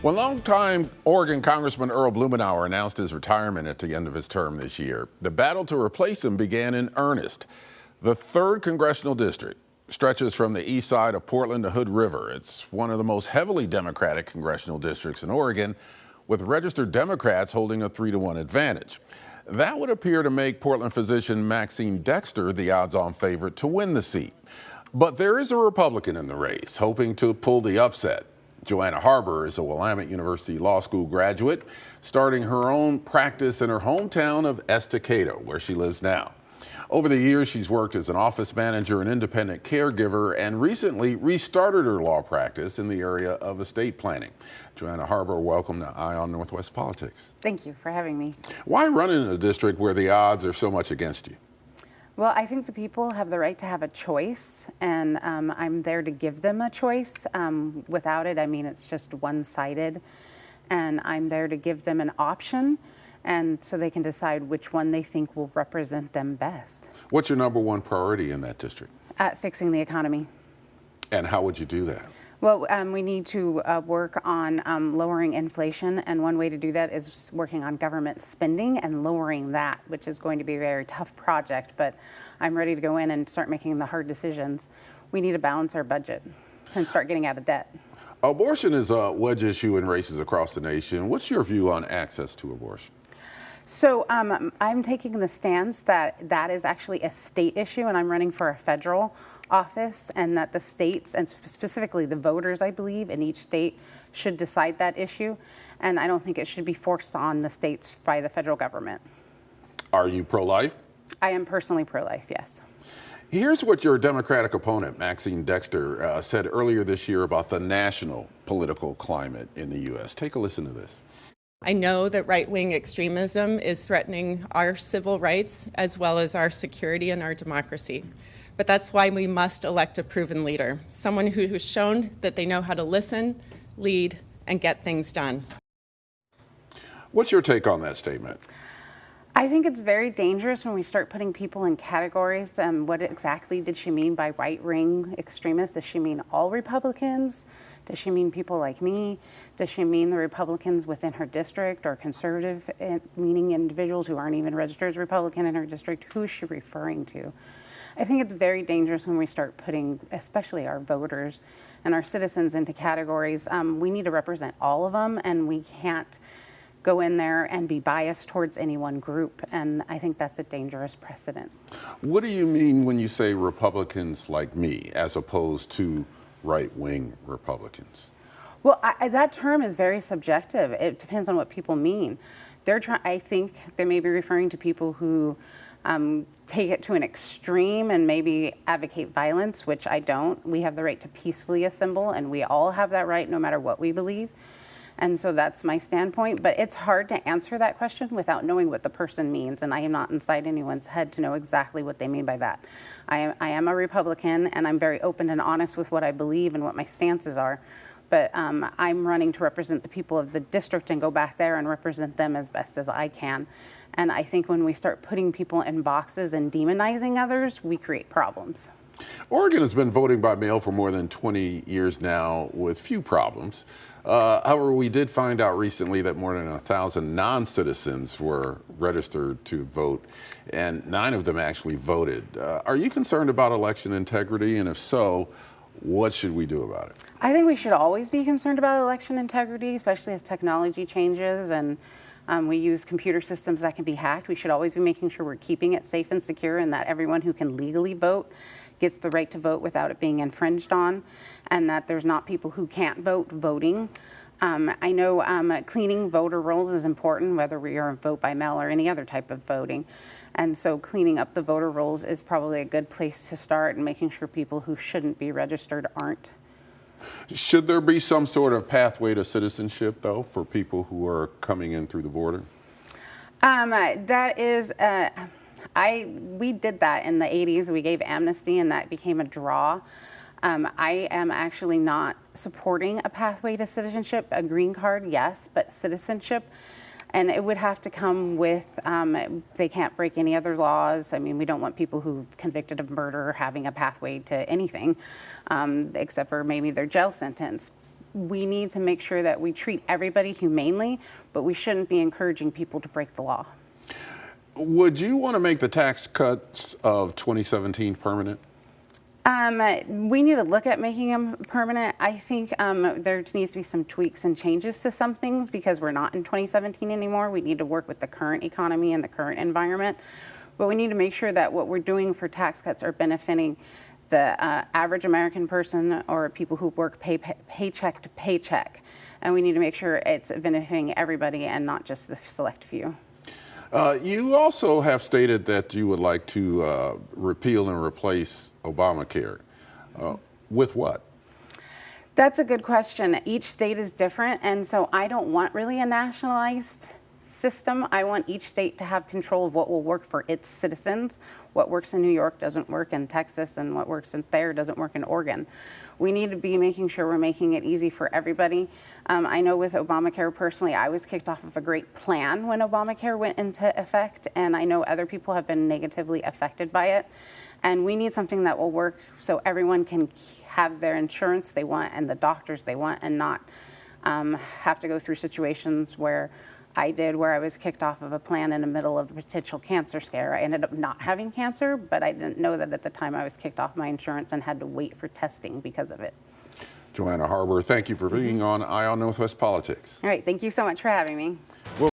Well, longtime Oregon Congressman Earl Blumenauer announced his retirement at the end of his term this year. The battle to replace him began in earnest. The 3rd Congressional District stretches from the east side of Portland to Hood River. It's one of the most heavily Democratic congressional districts in Oregon, with registered Democrats holding a 3-to-1 advantage. That would appear to make Portland physician Maxine Dexter the odds-on favorite to win the seat. But there is a Republican in the race, hoping to pull the upset. Joanna Harbour is a Willamette University Law School graduate, starting her own practice in her hometown of Estacado, where she lives now. Over the years, she's worked as an office manager and independent caregiver, and recently restarted her law practice in the area of estate planning. Joanna Harbour, welcome to Eye on Northwest Politics. Thank you for having me. Why run in a district where the odds are so much against you? Well, I think the people have the right to have a choice, and I'm there to give them a choice. Without it, I mean, it's just one-sided, and I'm there to give them an option, and so they can decide which one they think will represent them best. What's your #1 priority in that district? Fixing the economy. And how would you do that? Well, we need to work on lowering inflation, and one way to do that is working on government spending and lowering that, which is going to be a very tough project, but I'm ready to go in and start making the hard decisions. We need to balance our budget and start getting out of debt. Abortion is a wedge issue in races across the nation. What's your view on access to abortion? So I'm taking the stance that that is actually a state issue, and I'm running for a federal office, and that the states, and specifically the voters, I believe, in each state should decide that issue. And I don't think it should be forced on the states by the federal government. Are you pro-life? I am personally pro-life, yes. Here's what your Democratic opponent, Maxine Dexter, said earlier this year about the national political climate in the U.S. Take a listen to this. I know that right-wing extremism is threatening our civil rights as well as our security and our democracy. But that's why we must elect a proven leader, someone who has shown that they know how to listen, lead, and get things done. What's your take on that statement? I think it's very dangerous when we start putting people in categories. What exactly did she mean by right-wing extremists? Does she mean all Republicans? Does she mean people like me? Does she mean the Republicans within her district, or conservative, meaning individuals who aren't even registered as Republican in her district? Who is she referring to? I think it's very dangerous when we start putting, especially our voters and our citizens, into categories. We need to represent all of them, and we can't go in there and be biased towards any one group, and I think that's a dangerous precedent. What do you mean when you say Republicans like me, as opposed to right-wing Republicans? Well, that term is very subjective. It depends on what people mean. I think they may be referring to people who take it to an extreme and maybe advocate violence, which I don't. We have the right to peacefully assemble, and we all have that right no matter what we believe. And so that's my standpoint, but it's hard to answer that question without knowing what the person means, and I am not inside anyone's head to know exactly what they mean by that. I am a Republican, and I'm very open and honest with what I believe and what my stances are, but I'm running to represent the people of the district and go back there and represent them as best as I can. And I think when we start putting people in boxes and demonizing others, we create problems. Oregon has been voting by mail for more than 20 years now with few problems. However, we did find out recently that more than 1,000 non-citizens were registered to vote, and 9 of them actually voted. Are you concerned about election integrity? And if so, what should we do about it? I think we should always be concerned about election integrity, especially as technology changes and we use computer systems that can be hacked. We should always be making sure we're keeping it safe and secure, and that everyone who can legally vote gets the right to vote without it being infringed on, and that there's not people who can't vote voting. I know cleaning voter rolls is important, whether we are vote by mail or any other type of voting. And so cleaning up the voter rolls is probably a good place to start, and making sure people who shouldn't be registered aren't. Should there be some sort of pathway to citizenship, though, for people who are coming in through the border? That is, we did that in the 80s. We gave amnesty, and that became a draw. I am actually not supporting a pathway to citizenship. A green card, yes, but citizenship. And it would have to come with, they can't break any other laws. I mean, we don't want people who convicted of murder having a pathway to anything, except for maybe their jail sentence. we need to make sure that we treat everybody humanely, but we shouldn't be encouraging people to break the law. Would you want to make the tax cuts of 2017 permanent? We need to look at making them permanent. I think there needs to be some tweaks and changes to some things because we're not in 2017 anymore. We need to work with the current economy and the current environment. But we need to make sure that what we're doing for tax cuts are benefiting the average American person or people who work paycheck to paycheck. And we need to make sure it's benefiting everybody and not just the select few. You also have stated that you would like to repeal and replace Obamacare. With what? That's a good question. Each state is different, and so I don't want really a nationalized system. I want each state to have control of what will work for its citizens. What works in New York doesn't work in Texas, and what works in there doesn't work in Oregon. We need to be making sure we're making it easy for everybody. I know with Obamacare personally, I was kicked off of a great plan when Obamacare went into effect, and I know other people have been negatively affected by it. And we need something that will work so everyone can have their insurance they want and the doctors they want and not have to go through situations where I did, where I was kicked off of a plan in the middle of a potential cancer scare. I ended up not having cancer, but I didn't know that at the time I was kicked off my insurance and had to wait for testing because of it. Joanna Harbour, thank you for being on Eye on Northwest Politics. All right, thank you so much for having me.